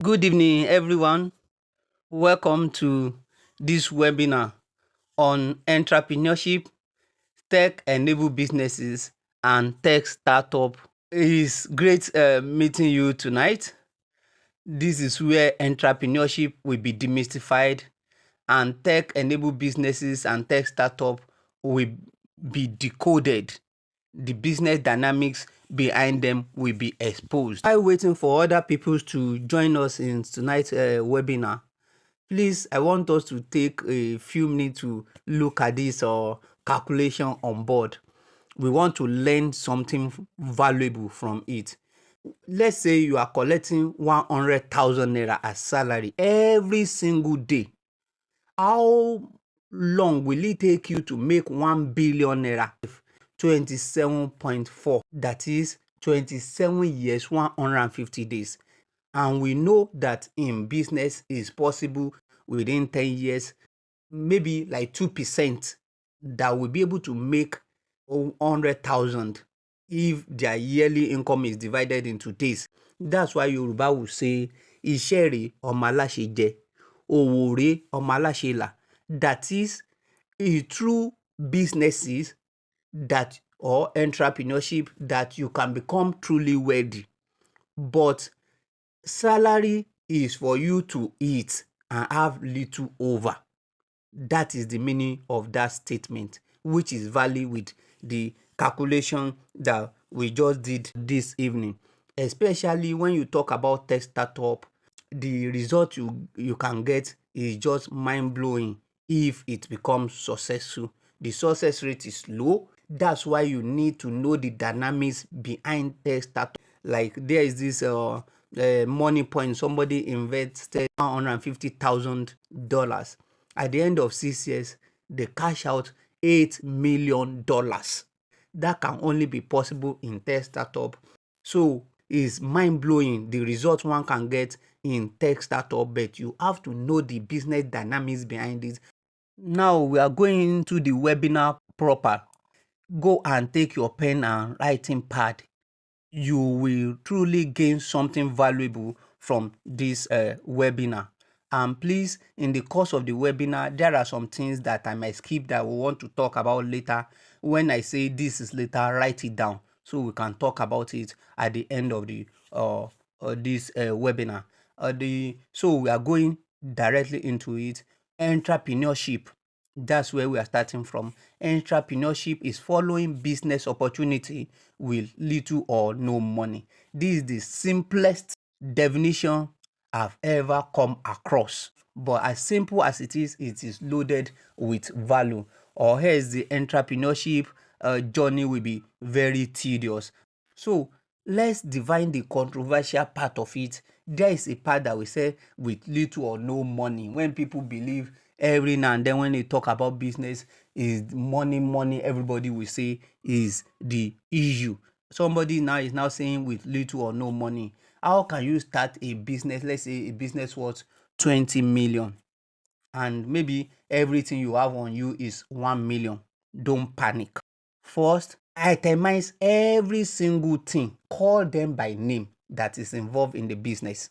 Good evening, everyone. Welcome to this webinar on entrepreneurship, tech-enabled businesses, and tech startup. It's great meeting you tonight. This is where entrepreneurship will be demystified, and tech-enabled businesses and tech startup will be decoded. The business dynamics behind them will be exposed. While waiting for other people to join us in tonight's webinar, please, I want us to take a few minutes to look at this calculation on board. We want to learn something valuable from it. Let's say you are collecting 100,000 naira as salary every single day. How long will it take you to make 1 billion naira? 27.4, that is 27 years, 150 days. And we know that in business is possible within 10 years, maybe like 2% that will be able to make 100,000 if their yearly income is divided into days. That's why Yoruba will say, iṣẹ́ rèé ọmọ aláṣẹ jẹ, òwò rèé ọmọ aláṣẹ là. That is, through businesses that or entrepreneurship that you can become truly wealthy. But salary is for you to eat and have little over. That is the meaning of that statement, which is valid with the calculation that we just did this evening. Especially when you talk about tech startup, the result you can get is just mind-blowing if it becomes successful. The success rate is low. That's why you need to know the dynamics behind tech startup. Like there is this money point, somebody invested $150,000. At the end of 6 years, they cash out $8 million. That can only be possible in tech startup. So it's mind-blowing the result one can get in tech startup, but you have to know the business dynamics behind it. Now we are going into the webinar proper. Go and take your pen and writing pad. You will truly gain something valuable from this webinar. And please, in the course of the webinar, there are some things that I might skip that we want to talk about later. When I say this is later, write it down so we can talk about it at the end of the this webinar. So we are going directly into it. Entrepreneurship. That's where we are starting from. Entrepreneurship is following business opportunity with little or no money. This is the simplest definition I've ever come across. But as simple as it is loaded with value. Or else the entrepreneurship journey will be very tedious. So let's define the controversial part of it. There is a part that we say with little or no money. When people believe every now and then when they talk about business is money, everybody will say is the issue. Somebody now is now saying with little or no money. How can you start a business? Let's say a business worth 20 million and maybe everything you have on you is 1 million. Don't panic. First, itemize every single thing. Call them by name that is involved in the business.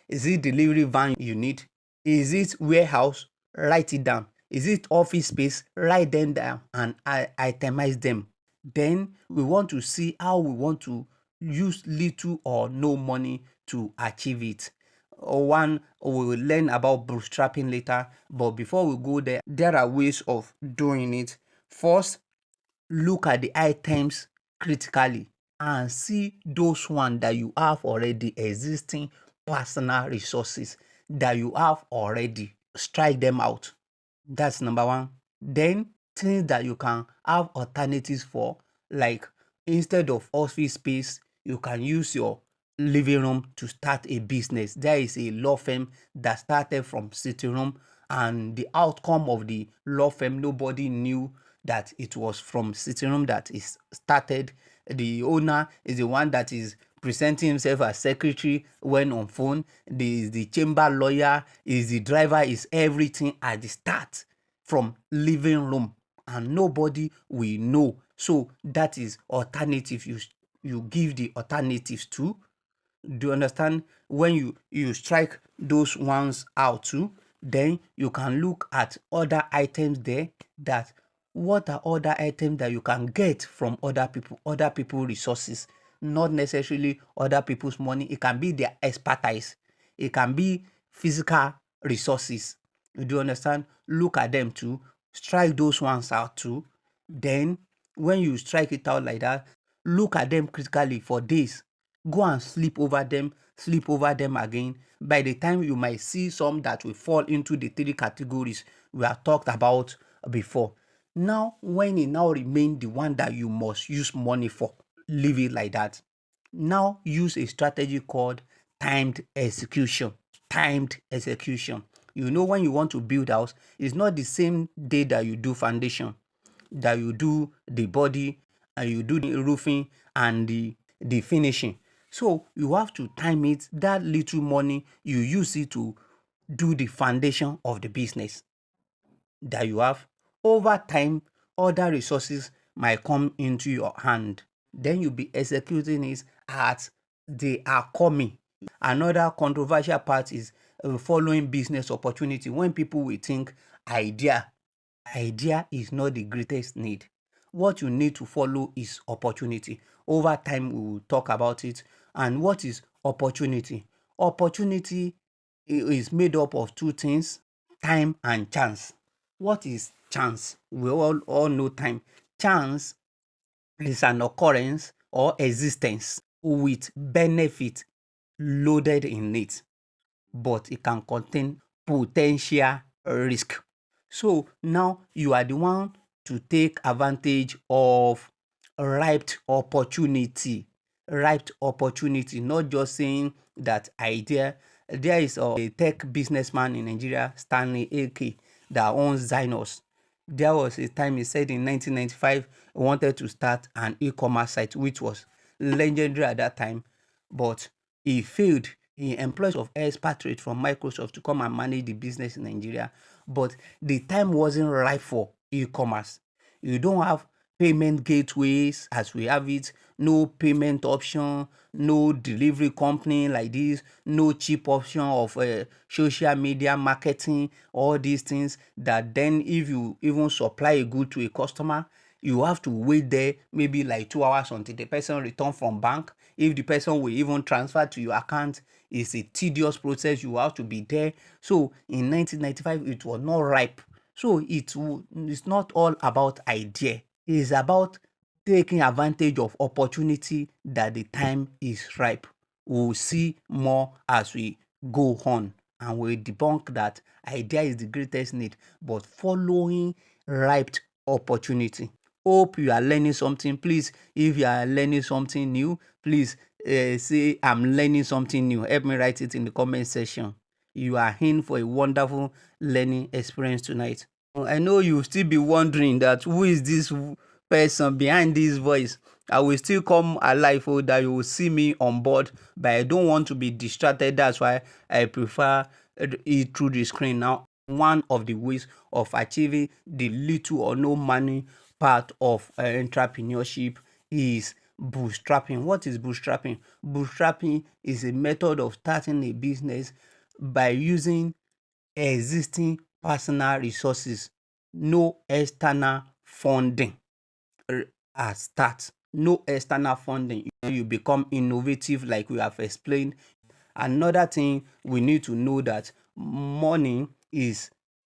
Is it delivery van you need? Is it warehouse? Write it down. Is it office space? Write them down and itemize them. Then we want to see how we want to use little or no money to achieve it. One, we will learn about bootstrapping later, but before we go there, there are ways of doing it. First, look at the items critically and see those ones that you have already existing personal resources that you have already. Strike them out. That's number one. Then things that you can have alternatives for, like instead of office space, you can use your living room to start a business. There is a law firm that started from sitting room, and the outcome of the law firm, nobody knew that it was from sitting room that is started. The owner is the one that is presenting himself as secretary when on phone. The chamber lawyer, is the driver, is everything at the start from living room, and nobody will know. So that is alternative. You give the alternatives to. Do you understand? When you strike those ones out too, then you can look at other items there, that what are other items that you can get from other people resources, not necessarily other people's money. It can be their expertise, it can be physical resources. You do understand? Look at them too, strike those ones out too. Then when you strike it out like that, look at them critically for days. Go and sleep over them again. By the time, you might see some that will fall into the three categories we have talked about before. Now, when it now remain the one that you must use money for, leave it like that. Now use a strategy called timed execution. Timed execution. You know, when you want to build house, it's not the same day that you do foundation, that you do the body, and you do the roofing and the finishing. So you have to time it. That little money, you use it to do the foundation of the business that you have. Over time, other resources might come into your hand. Then you'll be executing it as they are coming. Another controversial part is following business opportunity. When people will think idea, idea is not the greatest need. What you need to follow is opportunity. Over time, we will talk about it. And what is opportunity? Opportunity is made up of two things: time and chance. What is chance? We all know time. Chance is an occurrence or existence with benefit loaded in it, but it can contain potential risk. So now you are the one to take advantage of ripe opportunity. Ripe opportunity, not just saying that idea. There is a tech businessman in Nigeria, Stanley AK, that owns Zynos. There was a time he said in 1995 he wanted to start an e-commerce site, which was legendary at that time, but he failed. He employed of expatriate from Microsoft to come and manage the business in Nigeria, but the time wasn't right for e-commerce. You don't have payment gateways as we have it, no payment option, no delivery company like this, no cheap option of social media marketing, all these things that then if you even supply a good to a customer, you have to wait there maybe like 2 hours until the person return from bank. If the person will even transfer to your account, it's a tedious process. You have to be there. So in 1995, it was not ripe. So it's not all about idea. It's about taking advantage of opportunity that the time is ripe. We'll see more as we go on, and we'll debunk that idea is the greatest need, but following ripe opportunity. Hope you are learning something. Please, if you are learning something new, please say I'm learning something new. Help me write it in the comment section. You are in for a wonderful learning experience tonight. I know you still be wondering that who is this person behind this voice. I will still come alive so that you will see me on board, but I don't want to be distracted. That's why I prefer it through the screen. Now, one of the ways of achieving the little or no money part of entrepreneurship is bootstrapping. What is bootstrapping? Bootstrapping is a method of starting a business by using existing personal resources, no external funding at start. No external funding. You become innovative, like we have explained. Another thing we need to know that money is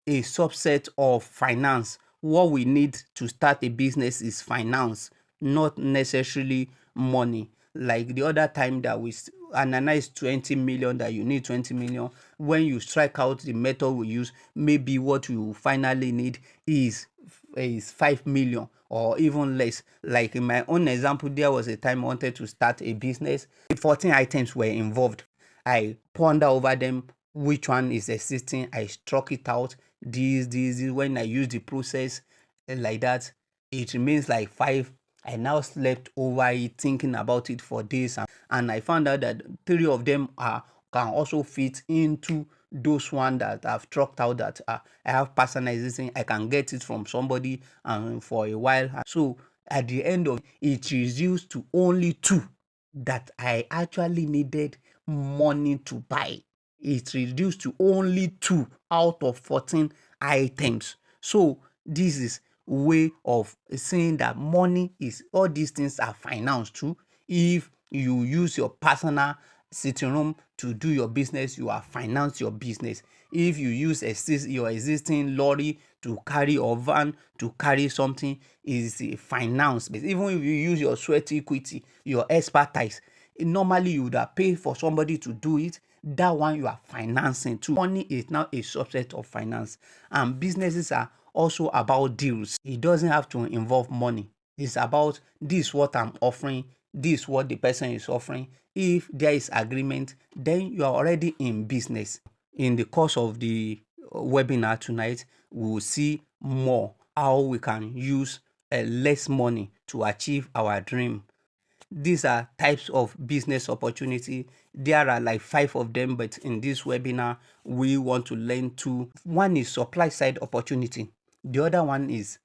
a subset of finance. What we need to start a business is finance, not necessarily money. Like the other time that we analyzed 20 million, that you need 20 million. When you strike out the method we use, maybe what you finally need is 5 million or even less. Like in my own example, there was a time I wanted to start a business. 14 items were involved. I ponder over them, which one is existing. I struck it out. This. When I use the process like that, it remains like 5. I now slept over it, thinking about it for days, and I found out that 3 of them can also fit into those one that I've struck out, that I have personalization. I can get it from somebody for a while. So at the end of it reduced to only 2. that I actually needed money to buy. It's reduced to only 2 out of 14 items. So this is way of saying that money is all these things are finance too. If you use your personal sitting room to do your business, you are finance your business. If you use your existing lorry to carry or van to carry something, is a finance. But even if you use your sweat equity, your expertise, normally you would have paid for somebody to do it. That one you are financing too. Money is now a subset of finance, and businesses are also about deals. It doesn't have to involve money. It's about this what I'm offering, this what the person is offering. If there is agreement, then you are already in business. In the course of the webinar tonight, we will see more how we can use less money to achieve our dream. These are types of business opportunity. There are like 5 of them, but in this webinar, we want to learn 2. One is supply side opportunity. The other one is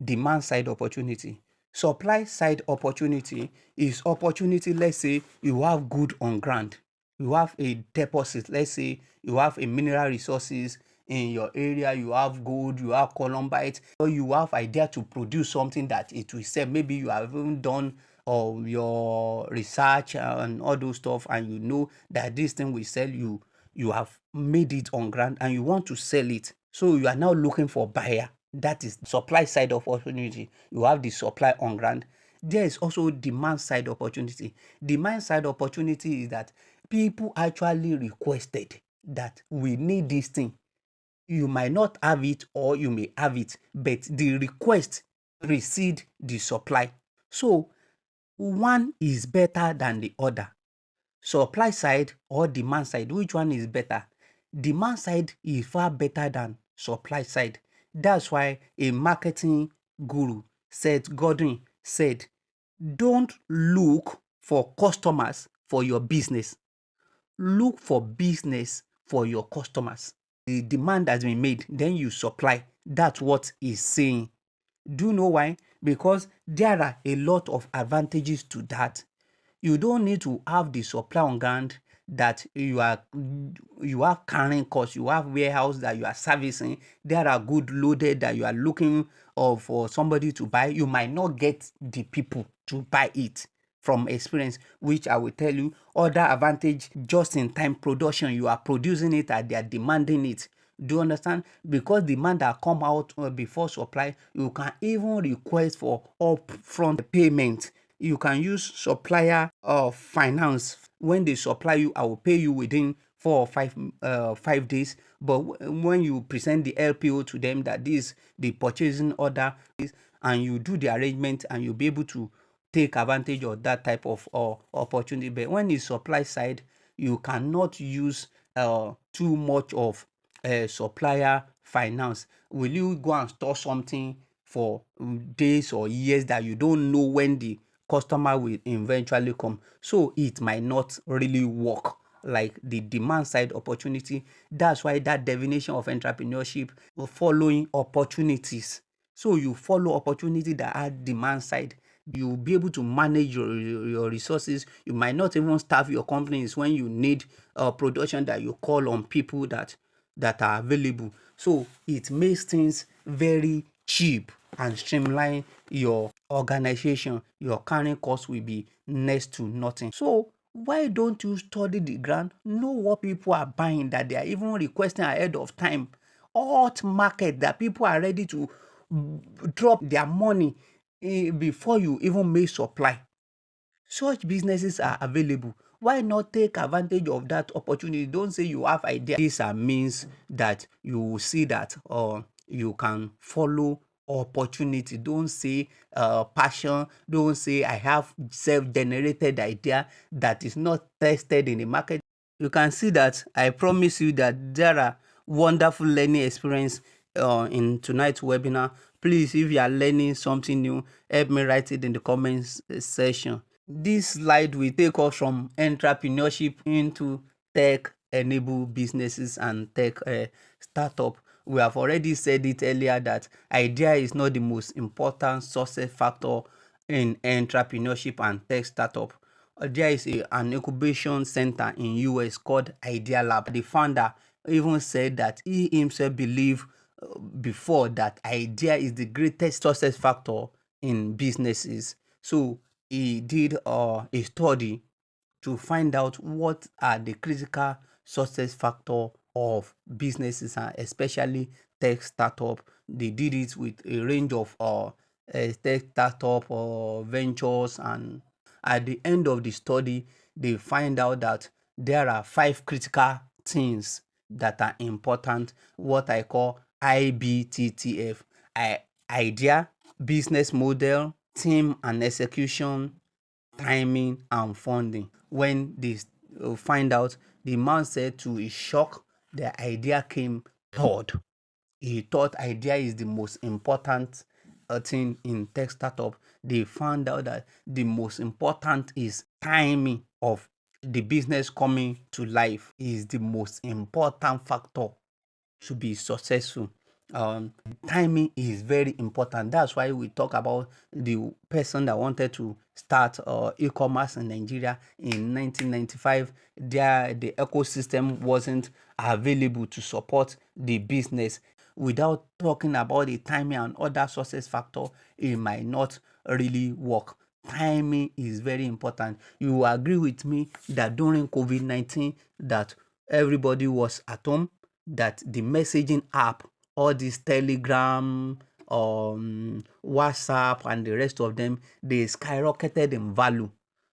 demand side opportunity. Supply side opportunity is opportunity. Let's say you have good on ground, you have a deposit. Let's say you have a mineral resources in your area, you have gold, you have columbite, or you have idea to produce something that it will sell. Maybe you have even done your research and all those stuff, and you know that this thing will sell. You have made it on ground and you want to sell it, so you are now looking for buyer. That is supply side opportunity. You have the supply on ground. There is also demand side opportunity. Demand side opportunity is that people actually requested that we need this thing. You might not have it or you may have it, but the request precede the supply. So one is better than the other. Supply side or demand side, which one is better? Demand side is far better than supply side. That's why a marketing guru, Seth Godin, said, don't look for customers for your business. Look for business for your customers. The demand has been made, then you supply. That's what he's saying. Do you know why? Because there are a lot of advantages to that. You don't need to have the supply on ground that you have carrying costs, you have warehouse that you are servicing. There are good loaded that you are looking for somebody to buy. You might not get the people to buy it from experience, which I will tell you. Other advantage, just in time production. You are producing it and they are demanding it. Do you understand? Because demand that come out before supply, you can even request for upfront payment. You can use supplier finance. When they supply you, I will pay you within 4 or 5 days. But when you present the LPO to them that this the purchasing order is, and you do the arrangement, and you'll be able to take advantage of that type of opportunity. But when it's supply side, you cannot use too much of supplier finance. Will you go and store something for days or years that you don't know when the customer will eventually come? So it might not really work like the demand side opportunity. That's why that definition of entrepreneurship, following opportunities. So you follow opportunity that are demand side. You'll be able to manage your resources. You might not even staff your companies when you need production, that you call on people that are available. So it makes things very cheap and streamline your organization. Your carrying cost will be next to nothing. So why don't you study the ground? Know what people are buying, that they are even requesting ahead of time. Hot market that people are ready to drop their money before you even make supply. Such businesses are available. Why not take advantage of that opportunity? Don't say you have idea. These are means that you will see that you can follow opportunity. Don't say passion. Don't say I have self-generated idea that is not tested in the market. You can see that I promise you that there are wonderful learning experience in tonight's webinar. Please, if you are learning something new, help me write it in the comments section. This slide will take us from entrepreneurship into tech-enabled businesses and tech startup. We have already said it earlier that idea is not the most important success factor in entrepreneurship and tech startup. There is an incubation center in US called Idea Lab. The founder even said that he himself believed before that idea is the greatest success factor in businesses. So he did a study to find out what are the critical success factor of businesses and especially tech startup. They did it with a range of tech startup or ventures, and at the end of the study, they find out that there are 5 critical things that are important, what I call IBTTF: idea, business model, team and execution, timing and funding. When they find out, the man said to his shock, the idea came third. He thought idea is the most important thing in tech startup. They found out that the most important is timing of the business coming to life is the most important factor to be successful. Um, Timing is very important. That's why we talk about the person that wanted to start e-commerce in Nigeria in 1995. The ecosystem wasn't available to support the business. Without talking about the timing and other success factor, it might not really work. Timing is very important. You will agree with me that during COVID-19 that everybody was at home, that the messaging app, all this Telegram, WhatsApp, and the rest of them, they skyrocketed in value.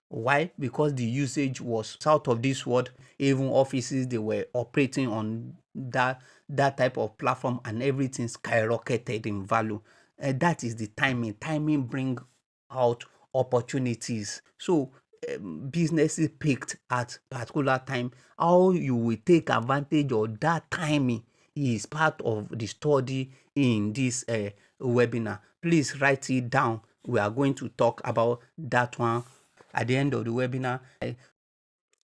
Why? Because the usage was out of this world. Even offices, they were operating on that type of platform, and everything skyrocketed in value. That is the timing. Timing bring out opportunities. So businesses picked at particular time. How you will take advantage of that timing is part of the study in this webinar. Please write it down. We are going to talk about that one at the end of the webinar. If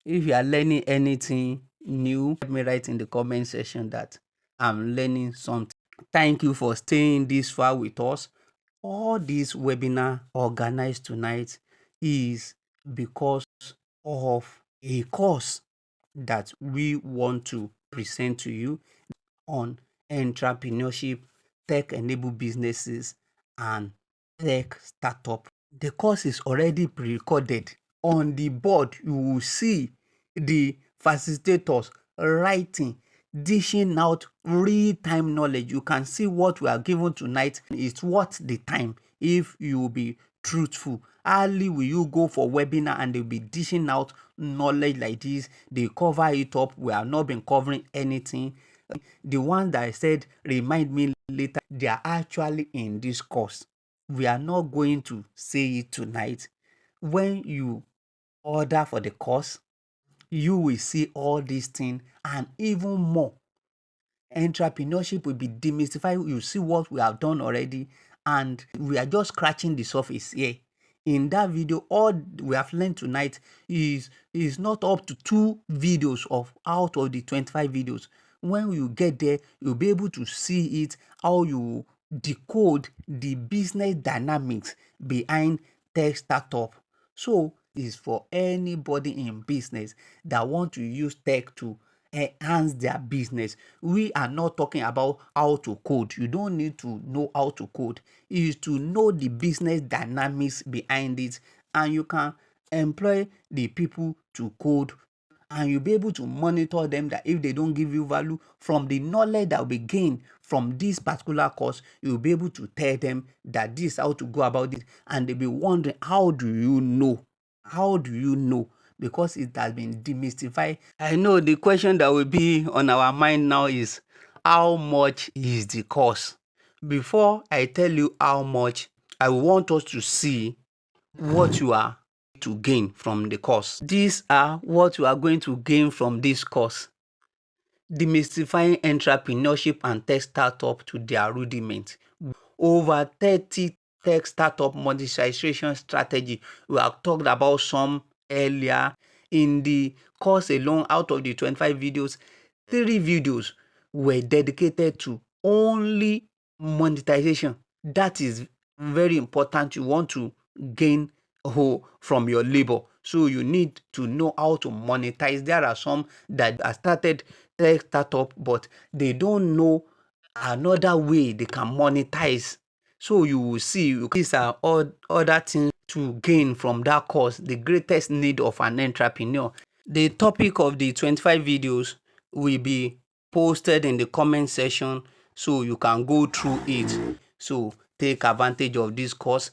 you are learning anything new, let me write in the comment section that I'm learning something. Thank you for staying this far with us. All this webinar organized tonight is because of a course that we want to present to you on entrepreneurship, tech-enabled businesses, and tech startup. The course is already pre-recorded. On the board, you will see the facilitators writing, dishing out real-time knowledge. You can see what we are given tonight is worth the time if you will be truthful. Hardly will you go for webinar and they'll be dishing out knowledge like this. They cover it up. We have not been covering anything. The ones that I said remind me later, they are actually in this course. We are not going to say it tonight. When you order for the course, you will see all these things and even more. Entrepreneurship will be demystified. You see what we have done already, and we are just scratching the surface here. In that video, all we have learned tonight is not up to 2 videos of out of the 25 videos. When you get there, you'll be able to see it, how you decode the business dynamics behind tech startup. So it's for anybody in business that want to use tech to enhance their business. We are not talking about how to code. You don't need to know how to code. It is to know the business dynamics behind it, and you can employ the people to code, and you'll be able to monitor them, that if they don't give you value from the knowledge that will be gained from this particular course, you'll be able to tell them that this is how to go about it, and they'll be wondering, how do you know? How do you know? Because it has been demystified. I know the question that will be on our mind now is, how much is the course? Before I tell you how much, I want us to see what you are to gain from the course. These are what you are going to gain from this course. Demystifying entrepreneurship and tech startup to their rudiment. Over 30 tech startup monetization strategy. We have talked about some earlier. In the course alone, out of the 25 videos, 3 videos were dedicated to only monetization. That is very important. You want to gain from your labor. So you need to know how to monetize. There are some that are started tech startup, but they don't know another way they can monetize. So you will see these are all other things to gain from that course. The greatest need of an entrepreneur. The topic of the 25 videos will be posted in the comment section, so you can go through it. So take advantage of this course.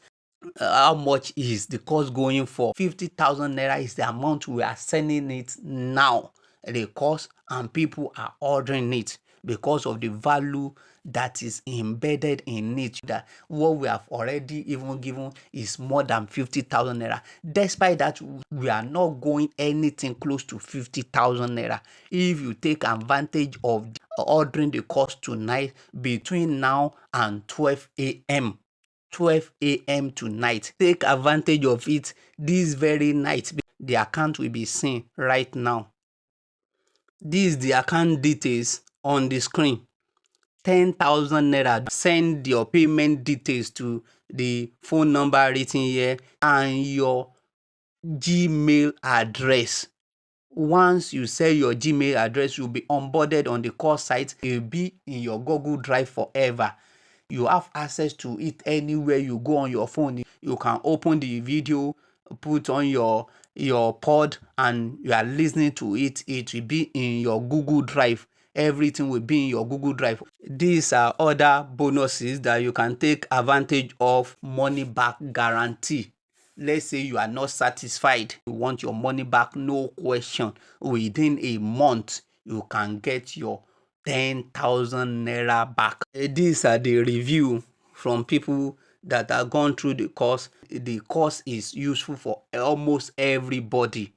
How much is the course going for? 50,000 naira is the amount we are sending it now, the course, and people are ordering it because of the value that is embedded in it. That what we have already even given is more than 50,000 naira. Despite that, we are not going anything close to 50,000 naira. If you take advantage of ordering the course tonight between now and 12 a.m. 12 a.m. tonight. Take advantage of it this very night. The account will be seen right now. This is the account details on the screen. 10,000 naira. Send your payment details to the phone number written here and your Gmail address. Once you send your Gmail address, you'll be onboarded on the course site. It will be in your Google Drive forever. You have access to it anywhere you go on your phone. You can open the video, put on your pod, and you are listening to it. It will be in your Google Drive. Everything will be in your Google Drive. These are other bonuses that you can take advantage of. Money back guarantee. Let's say you are not satisfied, you want your money back, no question. Within a month, you can get your 10,000 naira back. These are the review from people that have gone through the course. The course is useful for almost everybody.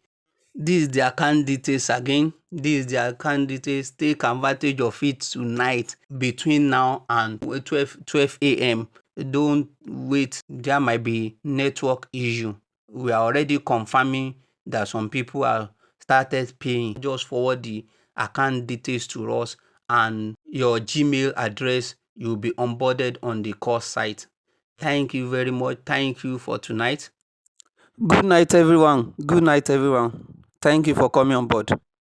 This is their account details again. This is their account details. Take advantage of it tonight between now and 12 a.m. Don't wait. There might be network issue. We are already confirming that some people have started paying. Just forward the account details to us and your Gmail address. You'll be onboarded on the course site. Thank you very much. Thank you for tonight. Good night, everyone. Good night, everyone. Thank you for coming on board.